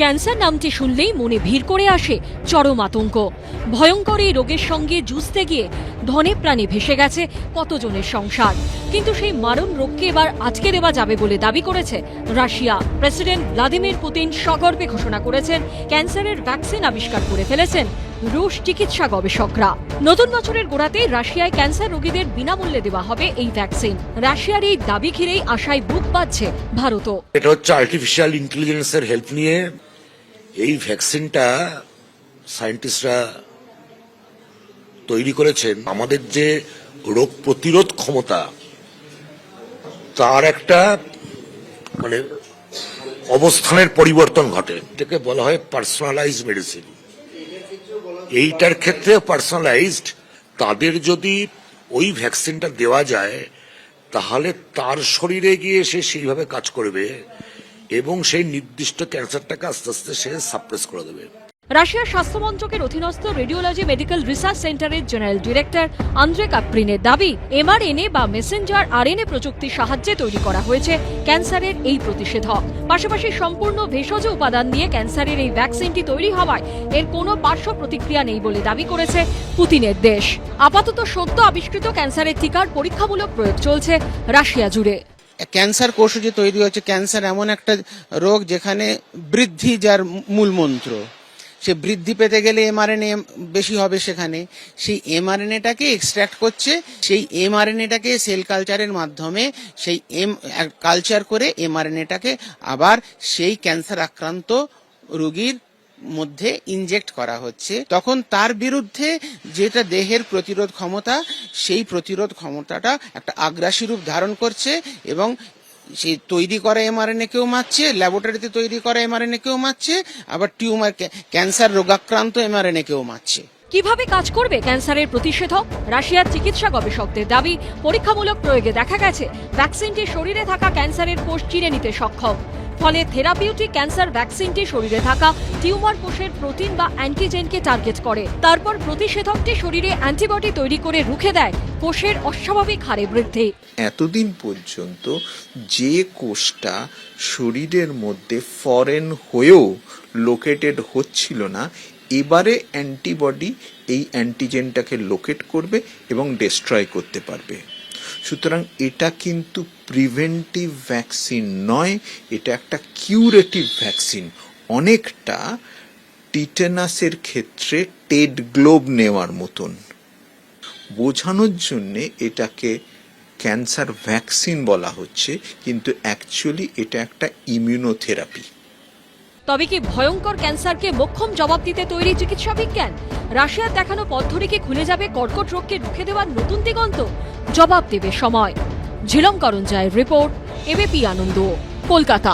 Cancer নামটি শুনলেই মনে ভিড় করে আসে চরম আতঙ্ক। ভয়ঙ্কর এই রোগের সঙ্গে যুঝতে গিয়ে ধনে প্রাণে ভেসে গেছে কতজনের সংসার। কিন্তু সেই মারণ রোগকে এবার আটকে দেওয়া যাবে বলে দাবি করেছে রাশিয়া। প্রেসিডেন্ট ভ্লাদিমির পুতিন সগর্বে ঘোষণা করেছেন ক্যান্সারের ভ্যাকসিন আবিষ্কার করে ফেলেছেন রুশ চিকিৎসা গবেষকরা। নতুন বছরের গোড়াতেই রাশিয়ায় ক্যান্সার রোগীদের বিনামূল্যে দেওয়া হবে এই ভ্যাকসিন। রাশিয়ার এই দাবি ঘিরেই আশায় বুক বাঁধছে ভারতও। এটা হচ্ছে আর্টিফিশিয়াল ইন্টেলিজেন্সের হেল্প নিয়ে এই ভ্যাকসিনটা সায়েন্টিস্টরা তৈরি করেছেন। আমাদের যে রোগ প্রতিরোধ ক্ষমতা তার একটা অবস্থানের পরিবর্তন ঘটে। এটাকে বলা হয় পার্সোনালাইজড মেডিসিন। এইটার ক্ষেত্রে পার্সোনালাইজড, তাদের যদি ওই ভ্যাকসিনটা দেওয়া যায় তাহলে তার শরীরে গিয়ে সে সেইভাবে কাজ করবে এবং সেই নির্দিষ্ট ক্যান্সারটাকে আস্তে আস্তে সে সাপ্রেস করে দেবে। রাশিয়ার স্বাস্থ্য মন্ত্রকের অধীনস্থ রেডিওলজি মেডিকেল রিসার্চ সেন্টারের জেনারেল ডিরেক্টর আন্দ্রে কাপ্রিনের দাবি, এমআরএনএ বা মেসেঞ্জার আরএনএ প্রযুক্তির সাহায্যে তৈরি করা হয়েছে ক্যান্সারের এই প্রতিষেধক। পাশাপাশি সম্পূর্ণ ভেষজ উপাদান দিয়ে ক্যান্সারের এই ভ্যাকসিনটি তৈরি হওয়ায় এর কোনো পার্শ্ব প্রতিক্রিয়া নেই বলে দাবি করেছে পুতিনের দেশ। আপাতত সদ্য আবিষ্কৃত ক্যান্সারের টিকার পরীক্ষামূলক প্রয়োগ চলছে রাশিয়া জুড়ে। ক্যান্সার কোষ যে তৈরি হচ্ছে, ক্যান্সার এমন একটা রোগ যেখানে বৃদ্ধি যার মূল মন্ত্র, সে বৃদ্ধি পেতে গেলে এমআরএনএ বেশি হবে। সেখানে সেই এমআরএনএটাকে এক্সট্রাক্ট করছে, সেই এমআরএনএটাকে সেল কালচারের মাধ্যমে সেই কালচার করে এমআরএনএটাকে আবার সেই ক্যান্সার আক্রান্ত রোগীর মধ্যে ইনজেক্ট করা হচ্ছে। তখন তার বিরুদ্ধে যেটা দেহের প্রতিরোধ ক্ষমতা, সেই প্রতিরোধ ক্ষমতাটা একটা আগ্রাসী রূপ ধারণ করছে এবং সেই তৈরি করা এমআরএনএ কেও মারছে, ল্যাবরেটরিতে তৈরি করা এমআরএনএ কেও মারছে, আবার টিউমার ক্যান্সার রোগাক্রান্ত এমআরএনএ কেও মারছে। কিভাবে কাজ করবে ক্যান্সারের প্রতিষেধক? রাশিয়ার চিকিৎসা গবেষকদের দাবি, পরীক্ষামূলক প্রয়োগে দেখা গেছে ভ্যাকসিনটি শরীরে থাকা ক্যান্সারের কোষ চিরে নিতে সক্ষম। ফলে থেরাপিউটিক ক্যান্সার ভ্যাকসিনটি শরীরে থাকা টিউমার কোষের প্রোটিন বা অ্যান্টিজেনকে টার্গেট করে। তারপর প্রতিষেধকটি শরীরে অ্যান্টিবডি তৈরি করে রুখে দেয় কোষের অস্বাভাবিক হারে বৃদ্ধি। এতদিন পর্যন্ত যে কোষটা শরীরের মধ্যে ফরেন হয়েও লোকেটেড হচ্ছিল না, এবারে অ্যান্টিবডি এই অ্যান্টিজেনটাকে লোকেট করবে এবং ডিস্ট্রয় করতে পারবে। সুতরাং এটা কিন্তু প্রিভেন্টিভ ভ্যাকসিন নয়, এটা একটা কিউরেটিভ ভ্যাকসিন। অনেকটা টিটেনাসের ক্ষেত্রে টেড গ্লোব নেওয়ার মতন। বোঝানোর জন্যে এটাকে ক্যান্সার ভ্যাকসিন বলা হচ্ছে, কিন্তু অ্যাকচুয়ালি এটা একটা ইমিউনোথেরাপি। তবে কি ভয়ঙ্কর ক্যান্সারকে মোক্ষম জবাব দিতে তৈরি চিকিৎসা বিজ্ঞান? রাশিয়ার দেখানো পথ ধরে কি খুলে যাবে কর্কট রোগকে রুখে দেওয়ার নতুন দিগন্ত? জবাব দেবে সময়। ঝিলম করঞ্জায়ের রিপোর্ট, এবিপি আনন্দ, কলকাতা।